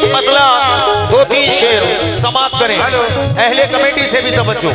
एक मतला 2-3 शेर समाप्त करें। अहले कमेटी से भी तवज्जो।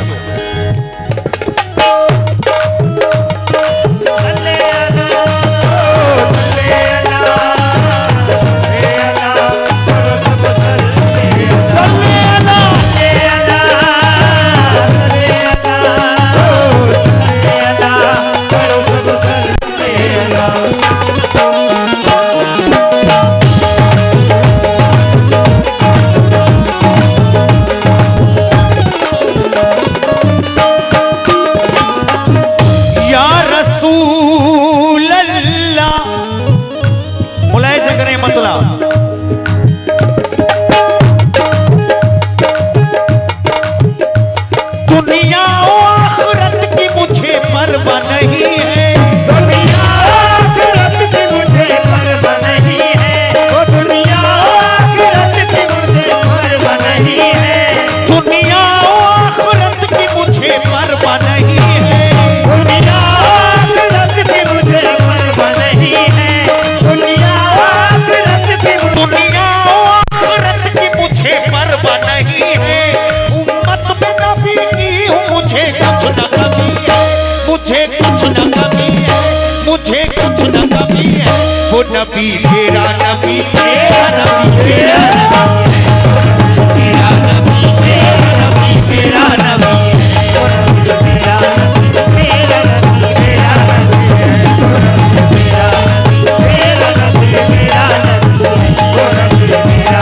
वो नबी मेरा नबी मेरा नबी मेरा नबी मेरा नबी मेरा नबी मेरा नबी मेरा नबी मेरा नबी मेरा नबी मेरा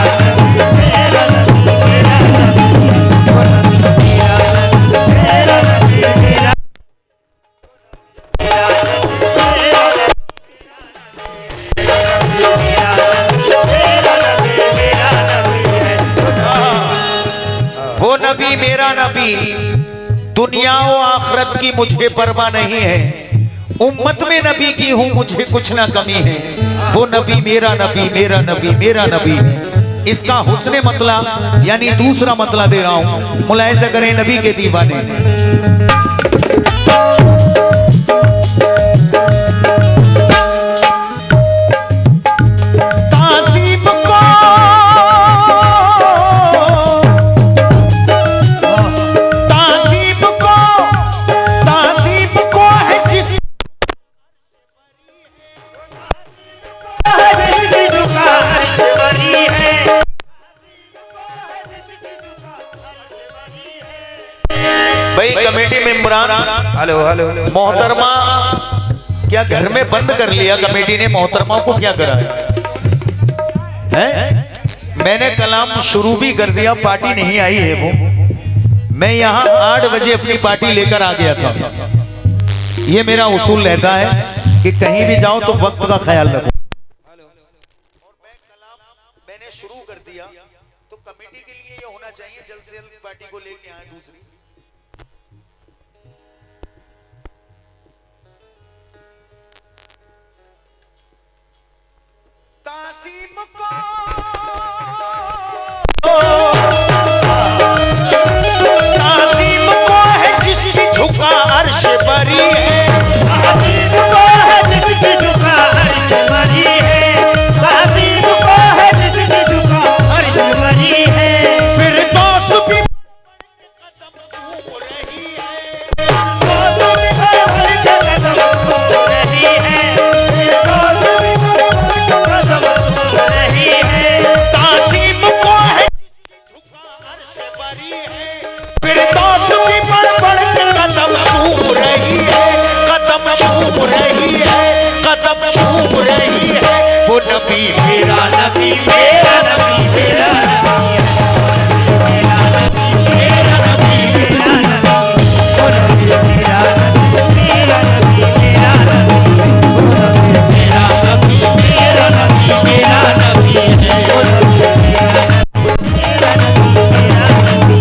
नबी मेरा नबी, दुनिया और आखिरत की मुझे परवाह नहीं है। उम्मत में नबी की हूं, मुझे कुछ ना कमी है। वो नबी मेरा नबी मेरा नबी मेरा नबी। इसका हुस्ने मतला यानी दूसरा मतला दे रहा हूं, मुलाहिजा करें नबी के दीवाने। कमेटी मेंबरान हेलो हेलो मोहतरमा, क्या घर में बंद कर लिया कमेटी ने? मोहतरमा को क्या करा है? मैंने कलाम शुरू भी कर दिया, पार्टी नहीं आई है वो। मैं यहाँ 8 बजे अपनी पार्टी लेकर आ गया था। ये मेरा उसूल रहता है कि कहीं भी जाओ तो वक्त का ख्याल रखो। मैंने शुरू कर दिया तो कमेटी के लिए ये होना चाहिए जल्द से जल्द पार्टी को लेके आए। दूसरी तासीम को तासीम को है जिसकी झुका अर्श बरी है। तासीम को है जिसकी झुका अर्श बरी है। तासीम को है जिसकी झुका अर्श बरी है। फिर दोस्त भी कदम चूम रही है। दोस्त भी कदम चूम रही है। वो नबी मेरा नबी मेरा नबी मेरा नबी मेरा नबी मेरा नबी मेरा नबी वो नबी मेरा नबी मेरा नबी मेरा नबी वो नबी मेरा नबी मेरा नबी मेरा नबी वो नबी मेरा नबी मेरा नबी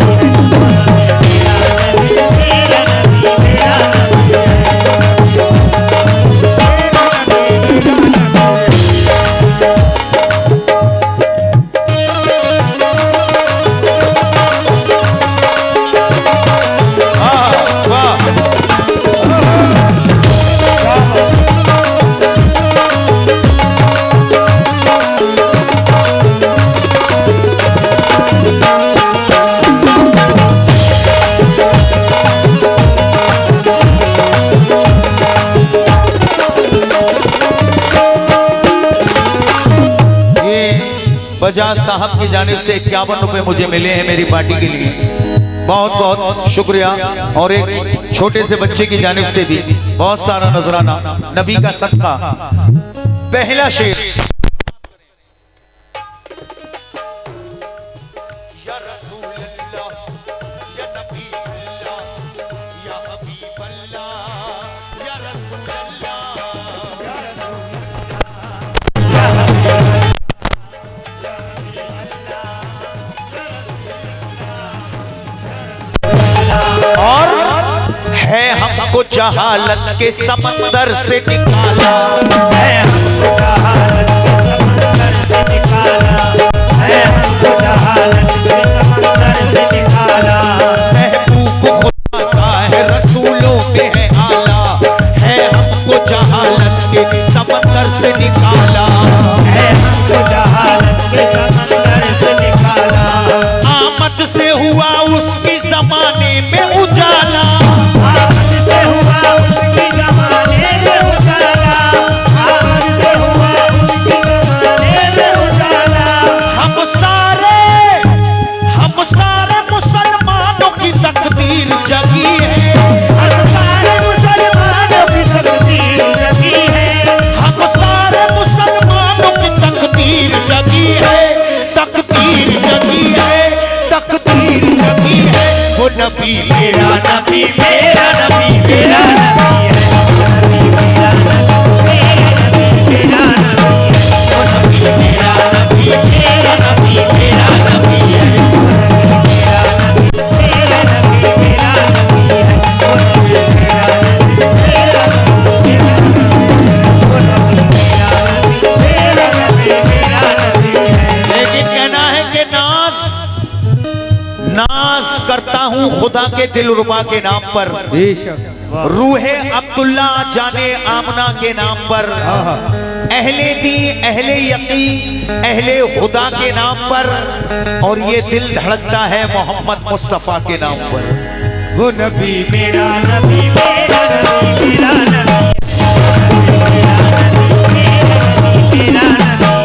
बजाज साहब की जानिब से 51 रुपए मुझे मिले हैं मेरी पार्टी के लिए, बहुत बहुत शुक्रिया। और एक छोटे से बच्चे की जानिब से भी बहुत सारा नजराना, नबी का सदका। पहला शेर, या रसूल अल्लाह, या नबी अल्लाह, या हबीब अल्लाह, या रसूल अल्लाह, या और है हमको जहालत के समंदर से निकाला, है हमको जहालत के समंदर से निकाला, है हमको जहालत के समंदर से निकाला। महबूब खुदा का है रसूलों पे है आला, है हमको जहालत के समंदर से निकाला, है हमको जहालत के समंदर से निकाला। आमद से हुआ उसकी जमाने में उजाला, आमद से हुआ उसकी जमाने में उजाला, आमद से हुआ उसकी जमाने में उजाला। हम सारे मुसलमानों की तकदीर जगी है, हम सारे मुसलमानों की तकदीर जगी है, हम सारे मुसलमानों की तकदीर जगी है, तकदीर जगी है, तकदीर जगी है। वो नबी मेरा नबी, मेरा नबी, मेरा नबी है, नबी मेरा नबी, मेरा नबी है, वो नबी मेरा नबी, मेरा नबी, मेरा नबी है, मेरा नबी मेरा नबी है, वो नबी मेरा नबी, मेरा नबी, वो नबी मेरा नबी, मेरा नबी है। लेकिन कहना है कि नाज करता हूं खुदा के दिलरुबा के नाम पर, रूहे अब्दुल्ला जाने आमना के नाम पर, अहले दी अहले यकीन अहले खुदा के नाम पर, और ये दिल धड़कता है मोहम्मद मुस्तफा के नाम पर। वो नबी मेरा नबी, मेरा नबी, मेरा नबी, मेरा नबी, मेरा नबी है,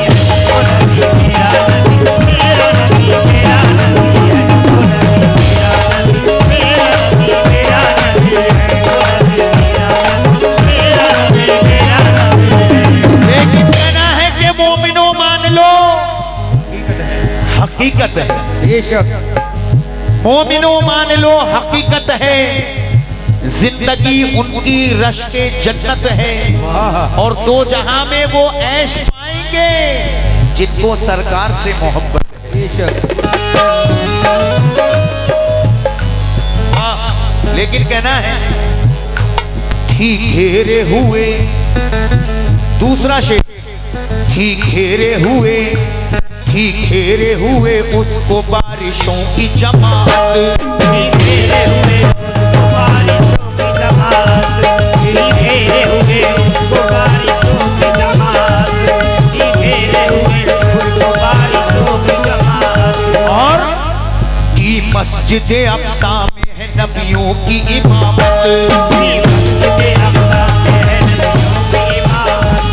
वो नबी मेरा नबी, मेरा नबी, मेरा नबी है, वो नबी मेरा नबी, मेरा नबी, मेरा नबी है, वो नबी मेरा नबी, मेरा नबी, मेरा नबी है। लेकिन कहना है कि मोमिनो मान लो, हकीकत है, मोमिनो मान लो हकीकत है, जिंदगी उनकी रश्के जन्नत है, और दो जहां में वो ऐश पाएंगे जिनको सरकार से मोहब्बत है। हाँ, लेकिन कहना है थी घेरे हुए, दूसरा शेर, थी घेरे हुए, थी घेरे हुए उसको बारिशों की जमात, घेरे हुए उसको बारिशों की जमात, घेरे हुए उसको बारिशों की जमात, घेरे हुए उसको बारिशों की जमात। और की मस्जिद अक़सा में है नबियों की इमामत, मस्जिद अक़सा में है नबियों की इमामत,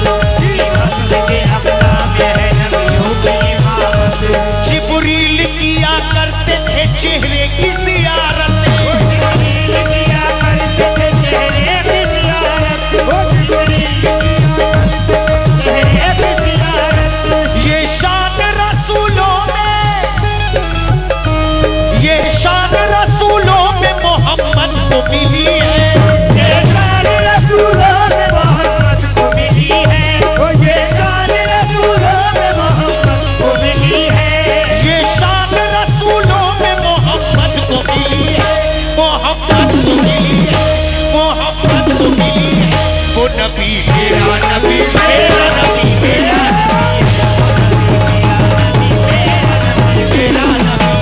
मस्जिद अक़सा में है नबियों की इमामत। जिब्रील किया करते थे चेहरे की ज़ियारत, जिब्रील किया करते थे चेहरे की ज़ियारत, जिब्रील किया चेहरे की ज़ियारत। ये शान रसूलों में, ये शान रसूलों में मोहम्मद को मिली है, ये शान रसूलों में मोहम्मद को मिली है, ये शान रसूलों में मोहम्मद को मिली है, ये शान रसूलों में मोहम्मद को मिली है, मोहम्मद को मिली है, मोहम्मद को मिली है। वो नबी मेरा नबी, मेरा नबी, मेरा नबी, मेरा नबी,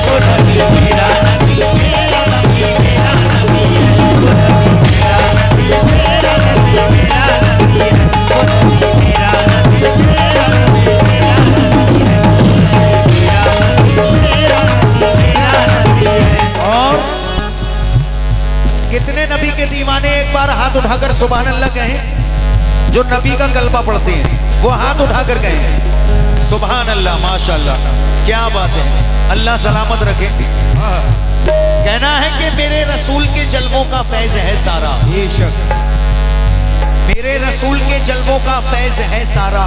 वो नबी मेरा नबी, मेरा नबी, मेरा नबी है, वो नबी मेरा नबी, मेरा नबी, मेरा नबी है, वो नबी मेरा नबी, मेरा नबी, मेरा नबी है, मेरा नबी, मेरा नबी है। और कितने नबी के दीवाने एक बार हाथ उठाकर सुभान अल्लाह कहें, जो नबी का कलमा पढ़ते हैं वो हाथ उठाकर कहें सुभान अल्लाह, माशाअल्लाह, क्या बात है। अल्लाह सलामत रखे। कहना है कि मेरे रसूल के जलवों का फैज है सारा, मेरे रसूल के जलवों का फैज है सारा,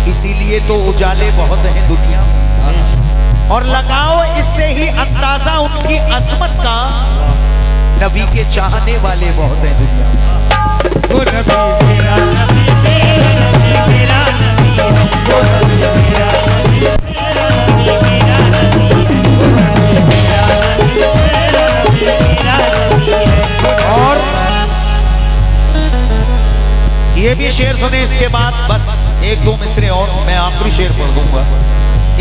इसीलिए तो उजाले बहुत हैं दुनिया में। और लगाओ इससे ही अंदाजा उनकी अजमत का, नबी के चाहने वाले बहुत हैं दुनिया में। वो नबी मेरा नबी, मेरा नबी, मेरा नबी है। वो नबी मेरा नबी, मेरा नबी, मेरा नबी है। वो नबी मेरा नबी, मेरा नबी, मेरा नबी है। और ये भी शेर सुने, इसके बाद बस एक दो मिसरे और मैं आखिरी शेर पढ़ दूंगा।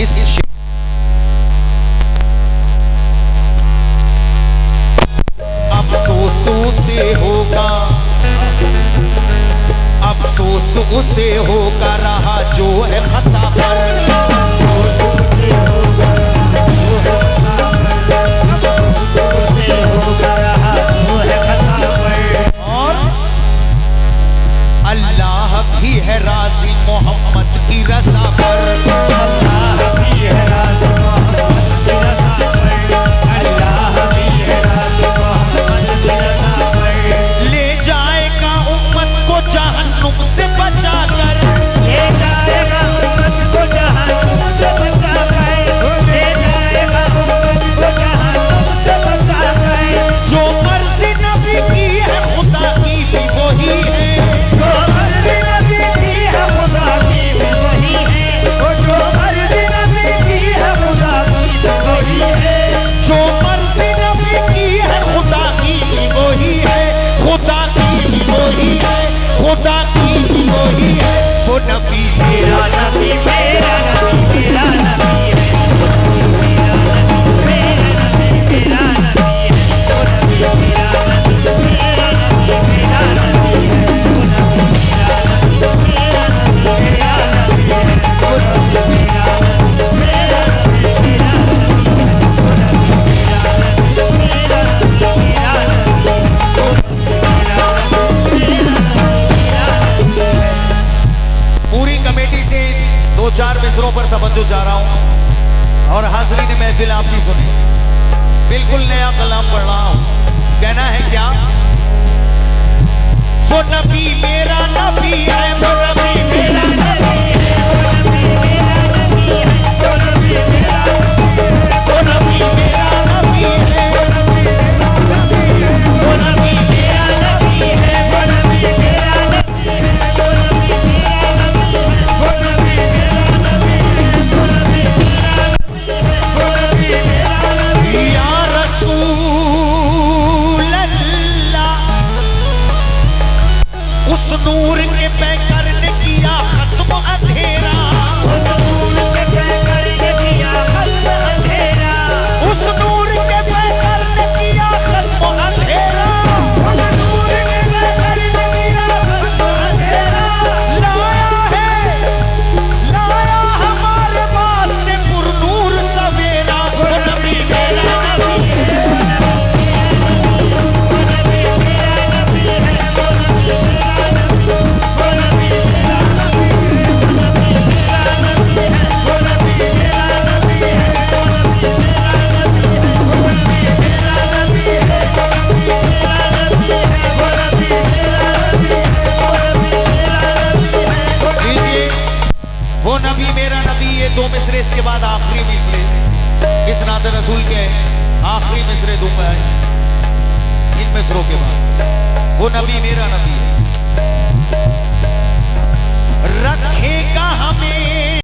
इस शेर अफसोस उसे होगा, अफसोस उसे होगा रहा जो है खता पर, उसे होगा रहा जो है खता पर। और अल्लाह भी है राजी मोहम्मद की रज़ा पर, अल्लाह भी है राज़ी मोहम्मद की रज़ा पर। अल्लाह भी है राज़ी मोहम्मद की रज़ा पर। ले जाएगा उम्मत को जहन्नुम से बचाकर, ले जाएगा उम्मत को जहन्नुम से बचाकर। ले जाएगा उम्मत को जहन्नुम से बचाकर। जो मर्जी नबी की है खुदा की भी वही है, जो मर्जी नबी की है खुदा की भी वही है। वो जो मर्जी नबी की है खुदा की भी वही है। जो मर्जी नबी की है खुदा की भी वही है, खुदा की भी वही है, खुदा की भी वही है। वो नबी मेरा नबी, मेरा नबी, मेरा नबी है। वो नबी मेरा नबी, मेरा नबी, मेरा नबी है। वो नबी मेरा नबी, मेरा नबी, मेरा नबी है। वो नबी मेरा नबी, मेरा नबी, मेरा नबी है। वो नबी मेरा नबी, मेरा नबी, मेरा नबी है। वो नबी मेरा नबी, मेरा नबी, मेरा नबी है। वो नबी मेरा नबी, मेरा नबी, मेरा नबी है। पूरी कमेटी से दो चार मिसरों पर तवज्जो जा रहा हूं और हाज़रीन महफिल आपने सुनी, बिल्कुल नया कलाम पढ़ रहा हूं। कहना है क्या? वो नबी मेरा नबी है, वो नबी मेरा नबी है, वो नबी मेरा नबी है। वो नबी मेरा नबी है। वो नबी मेरा नबी है, वो नबी मेरा नबी है। वो नबी मेरा नबी है। वो नबी मेरा नबी है। वो नबी मेरा नबी है। वो नबी मेरा नबी है। वो नबी मेरा नबी है। या रसूल अल्लाह, उस नूर के पैकर ने किया खत्म अंधेरा, उस नूर के पैकर ने किया खत्म अंधेरा। उस नूर के पैकर ने किया खत्म अंधेरा, उस नूर के पैकर ने किया खत्म अंधेरा। लाया हमारे वास्ते पुरनूर सवेरा। वो नबी मेरा नबी है। वो नबी मेरा नबी है। वो नबी मेरा नबी है। वो नबी मेरा नबी है। वो नबी मेरा नबी है। वो नबी मेरा नबी है। वो नबी मेरा नबी है। वो नबी मेरा नबी है। वो नबी मेरा नबी है। वो नबी मेरा नबी है। वो नबी मेरा नबी है। लीजिए, वो नबी मेरा नबी, ये दो मिसरे, इसके बाद आखिरी मिसरे इस नात रसूल के आखिरी मिसरे दूंगा इन मिसरों के बाद। वो नबी मेरा नबी है, रखेगा हमें